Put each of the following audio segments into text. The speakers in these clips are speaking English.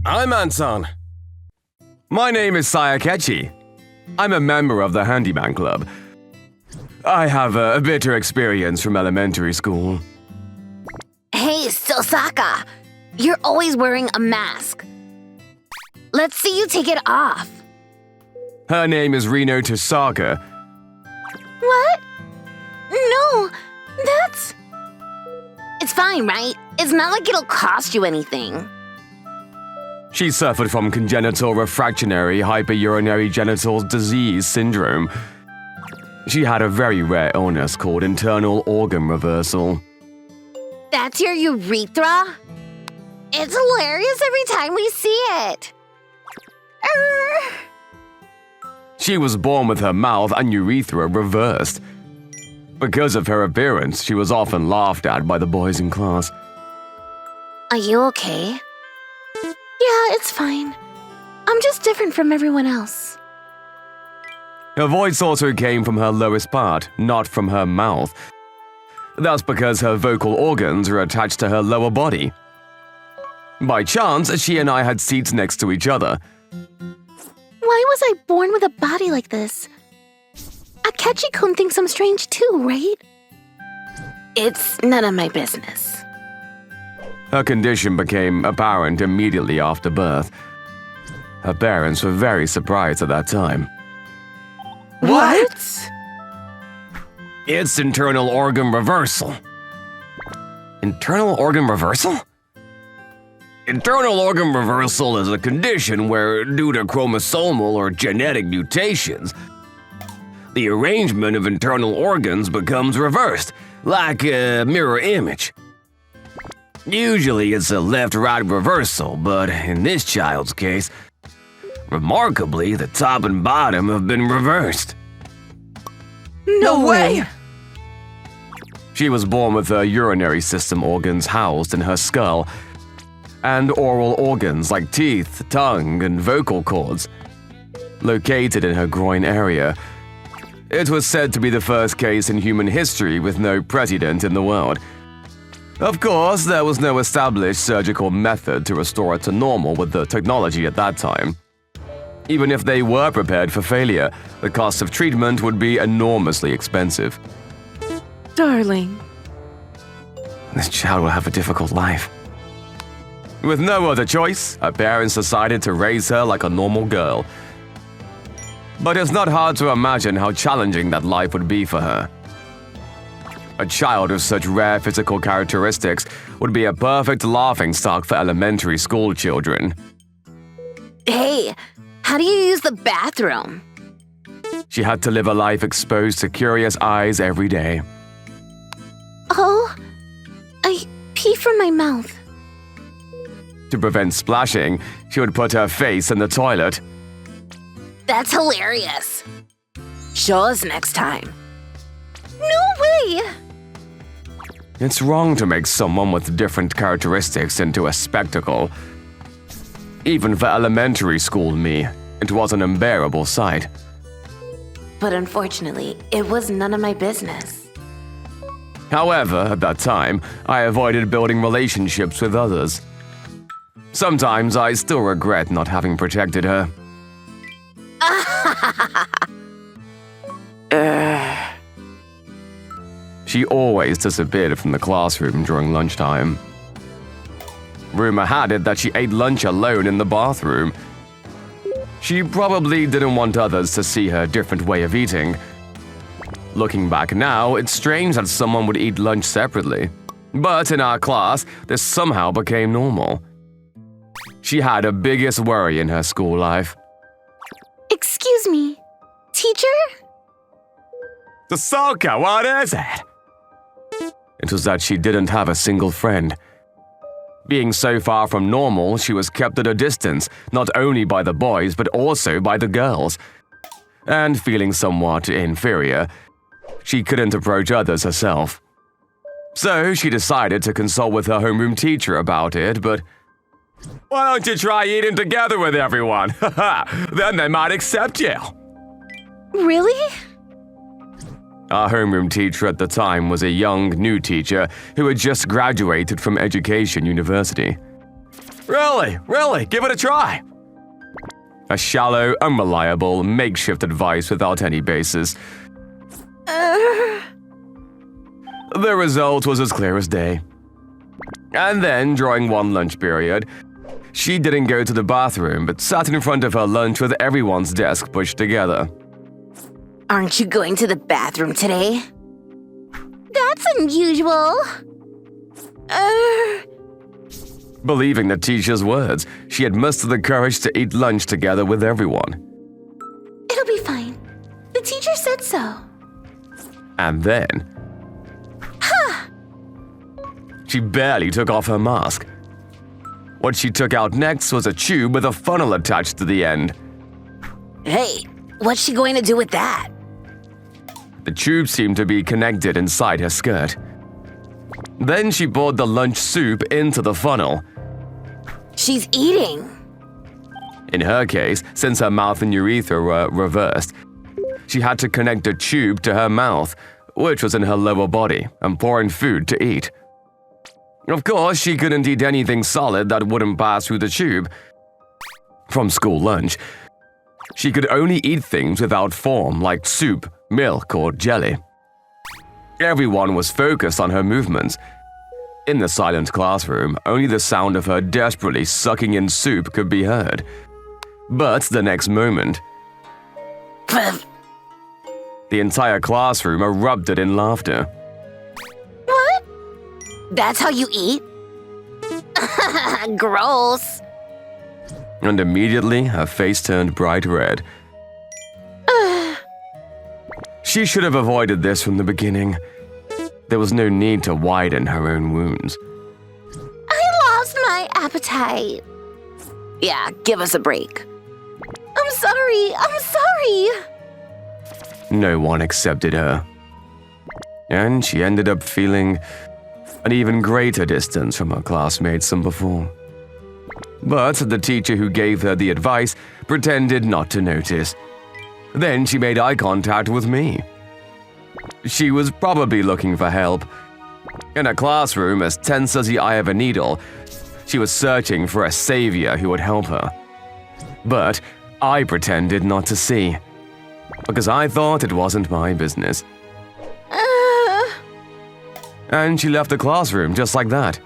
I'm Anton. My name is Sayakechi. I'm a member of the Handyman Club. I have a bitter experience from elementary school. Hey, Sosaka! You're always wearing a mask. Let's see you take it off. Her name is Reno Tosaka. What? No, that's... It's fine, right? It's not like it'll cost you anything. She suffered from congenital refractory hyperurinary genital disease syndrome. She had a very rare illness called internal organ reversal. That's your urethra? It's hilarious every time we see it. She was born with her mouth and urethra reversed. Because of her appearance, she was often laughed at by the boys in class. Are you okay? Yeah, it's fine. I'm just different from everyone else. Her voice also came from her lowest part, not from her mouth. That's because her vocal organs are attached to her lower body. By chance, she and I had seats next to each other. Why was I born with a body like this? Akechi-kun thinks I'm strange too, right? It's none of my business. Her condition became apparent immediately after birth. Her parents were very surprised at that time. What? It's internal organ reversal. Internal organ reversal? Internal organ reversal is a condition where, due to chromosomal or genetic mutations, the arrangement of internal organs becomes reversed, like a mirror image. Usually it's a left-right reversal, but in this child's case, remarkably, the top and bottom have been reversed. No way! She was born with her urinary system organs housed in her skull, and oral organs like teeth, tongue, and vocal cords, located in her groin area. It was said to be the first case in human history with no precedent in the world. Of course, there was no established surgical method to restore it to normal with the technology at that time. Even if they were prepared for failure, the cost of treatment would be enormously expensive. Darling. This child will have a difficult life. With no other choice, her parents decided to raise her like a normal girl. But it's not hard to imagine how challenging that life would be for her. A child of such rare physical characteristics would be a perfect laughingstock for elementary school children. Hey, how do you use the bathroom? She had to live a life exposed to curious eyes every day. Oh, I pee from my mouth. To prevent splashing, she would put her face in the toilet. That's hilarious. Show us next time. No way! It's wrong to make someone with different characteristics into a spectacle. Even for elementary school me, it was an unbearable sight. But unfortunately, it was none of my business. However, at that time, I avoided building relationships with others. Sometimes I still regret not having protected her. She always disappeared from the classroom during lunchtime. Rumor had it that she ate lunch alone in the bathroom. She probably didn't want others to see her different way of eating. Looking back now, it's strange that someone would eat lunch separately. But in our class, this somehow became normal. She had her biggest worry in her school life. Excuse me, teacher? Tosaka, what is it? It was that she didn't have a single friend. Being so far from normal, she was kept at a distance, not only by the boys but also by the girls. And feeling somewhat inferior, she couldn't approach others herself. So she decided to consult with her homeroom teacher about it, but why don't you try eating together with everyone? Then they might accept you. Really? Our homeroom teacher at the time was a young, new teacher who had just graduated from Education University. Really, give it a try. A shallow, unreliable, makeshift advice without any basis. The result was as clear as day. And then, during one lunch period, she didn't go to the bathroom but sat in front of her lunch with everyone's desk pushed together. Aren't you going to the bathroom today? That's unusual. Believing the teacher's words, she had mustered the courage to eat lunch together with everyone. It'll be fine. The teacher said so. And then… She barely took off her mask. What she took out next was a tube with a funnel attached to the end. Hey, what's she going to do with that? The tube seemed to be connected inside her skirt. Then she poured the lunch soup into the funnel. She's eating. In her case, since her mouth and urethra were reversed, she had to connect a tube to her mouth, which was in her lower body, and pour in food to eat. Of course, she couldn't eat anything solid that wouldn't pass through the tube. From school lunch, she could only eat things without form like soup, milk, or jelly. Everyone was focused on her movements. In the silent classroom, only the sound of her desperately sucking in soup could be heard. But the next moment, the entire classroom erupted in laughter. What? That's how you eat? Gross. And immediately, her face turned bright red. She should have avoided this from the beginning. There was no need to widen her own wounds. I lost my appetite. Yeah, give us a break. I'm sorry. No one accepted her. And she ended up feeling an even greater distance from her classmates than before. But the teacher who gave her the advice pretended not to notice. Then she made eye contact with me. She was probably looking for help. In a classroom as tense as the eye of a needle, she was searching for a savior who would help her. But I pretended not to see, because I thought it wasn't my business. And she left the classroom just like that,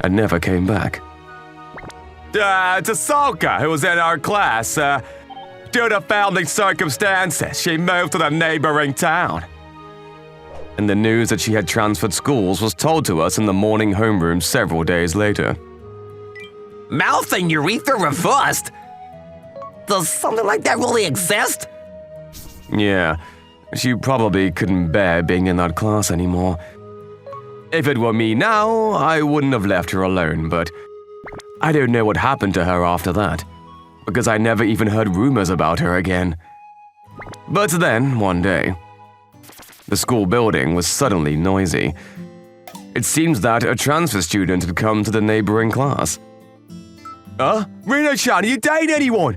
and never came back. Tasaka, who was in our class, due to family circumstances, she moved to the neighboring town. And the news that she had transferred schools was told to us in the morning homeroom several days later. Mouth and urethra reversed? Does something like that really exist? Yeah, she probably couldn't bear being in that class anymore. If it were me now, I wouldn't have left her alone, but I don't know what happened to her after that, because I never even heard rumors about her again. But then, one day, the school building was suddenly noisy. It seems that a transfer student had come to the neighboring class. Reno-chan, are you dating anyone?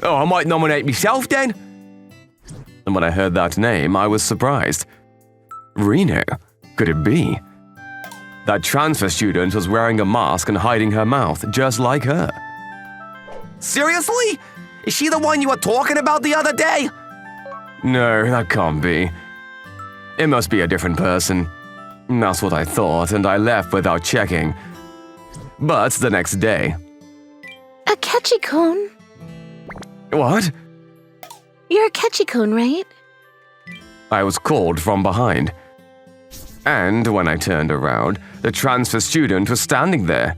Oh, I might nominate myself then. And when I heard that name, I was surprised. Reno? Could it be? That transfer student was wearing a mask and hiding her mouth, just like her. Seriously? Is she the one you were talking about the other day? No, that can't be. It must be a different person. That's what I thought, and I left without checking. But the next day… Akechi-kun. What? You're Akechi-kun, right? I was called from behind. And when I turned around, the transfer student was standing there.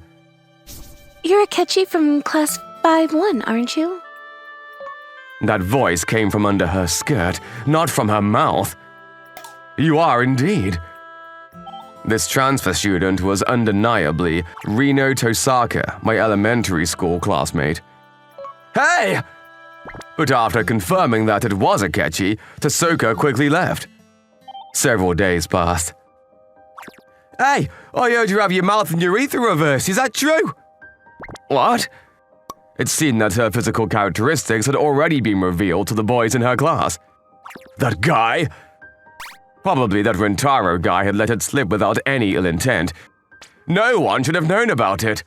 You're Akechi from class 5-1, aren't you? That voice came from under her skirt, not from her mouth. You are indeed. This transfer student was undeniably Reno Tosaka, my elementary school classmate. Hey! But after confirming that it was Akechi, Tosaka quickly left. Several days passed. Hey, I heard you have your mouth and urethra reversed, is that true? What? It seemed that her physical characteristics had already been revealed to the boys in her class. That guy? Probably that Rentaro guy had let it slip without any ill intent. No one should have known about it.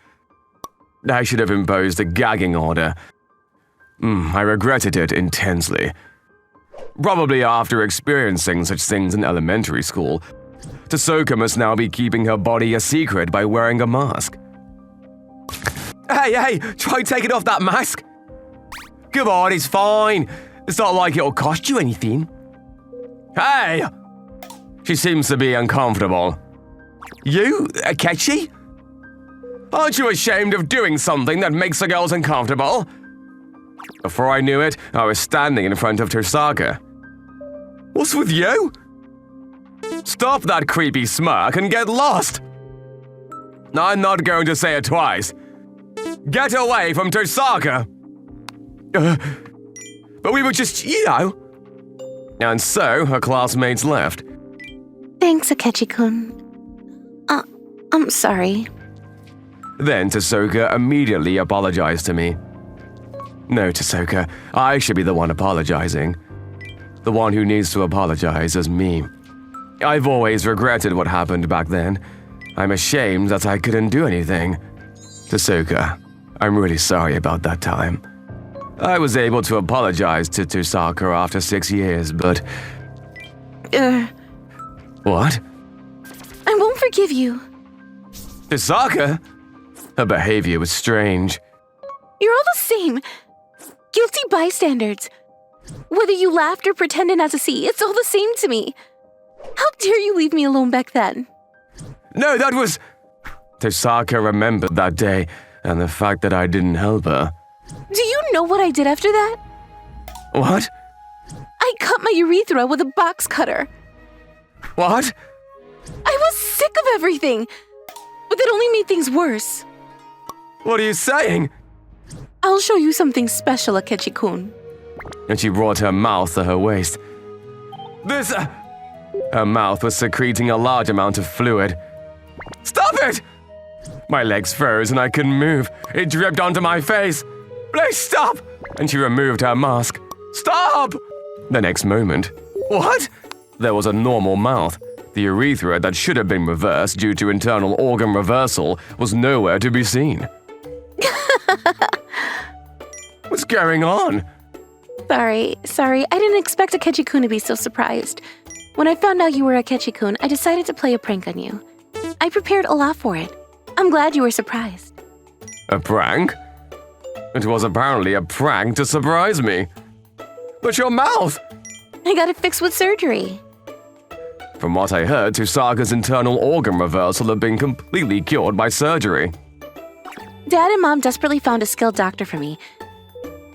I should have imposed a gagging order. I regretted it intensely. Probably after experiencing such things in elementary school, Tasoka must now be keeping her body a secret by wearing a mask. Hey, try taking off that mask. Come on, it's fine. It's not like it'll cost you anything. Hey! She seems to be uncomfortable. You, Akechi? Aren't you ashamed of doing something that makes the girls uncomfortable? Before I knew it, I was standing in front of Tosaka. What's with you? Stop that creepy smirk and get lost! I'm not going to say it twice. Get away from Tosaka! But we were just, And so her classmates left. Thanks, Akechi-kun. I'm sorry. Then Tasoka immediately apologized to me. No, Tasoka, I should be the one apologizing. The one who needs to apologize is me. I've always regretted what happened back then. I'm ashamed that I couldn't do anything. Tasoka, I'm really sorry about that time. I was able to apologize to Tosaka after 6 years, but… What? I won't forgive you. Tosaka? Her behavior was strange. You're all the same. Guilty bystanders. Whether you laughed or pretended not to see, it's all the same to me. How dare you leave me alone back then? No, that was… Tosaka remembered that day and the fact that I didn't help her. Do you know what I did after that? What? I cut my urethra with a box cutter. What? I was sick of everything, but that only made things worse. What are you saying? I'll show you something special, Akechi-kun. And she brought her mouth to her waist. This… Her mouth was secreting a large amount of fluid. Stop it! My legs froze and I couldn't move. It dripped onto my face. Please stop! And she removed her mask. Stop! The next moment… What? There was a normal mouth. The urethra that should have been reversed due to internal organ reversal was nowhere to be seen. What's going on? Sorry. I didn't expect Akechi-kun to be so surprised. When I found out you were Akechi-kun, I decided to play a prank on you. I prepared a lot for it. I'm glad you were surprised. A prank? It was apparently a prank to surprise me. But your mouth! I got it fixed with surgery. From what I heard, Tosaka's internal organ reversal had been completely cured by surgery. Dad and Mom desperately found a skilled doctor for me.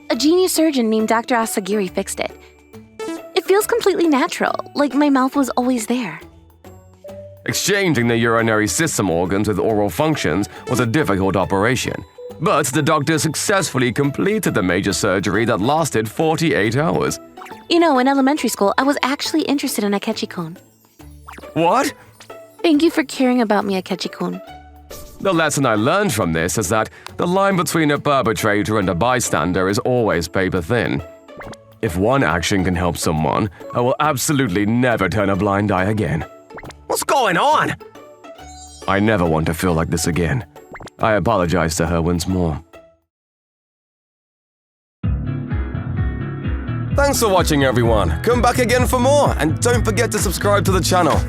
A genius surgeon named Dr. Asagiri fixed it. It feels completely natural, like my mouth was always there. Exchanging the urinary system organs with oral functions was a difficult operation, but the doctor successfully completed the major surgery that lasted 48 hours. You know, in elementary school, I was actually interested in Akechi-kun. What? Thank you for caring about me, Akechi-kun. The lesson I learned from this is that the line between a perpetrator and a bystander is always paper thin. If one action can help someone, I will absolutely never turn a blind eye again. What's going on? I never want to feel like this again. I apologize to her once more. Thanks for watching, everyone. Come back again for more, and don't forget to subscribe to the channel.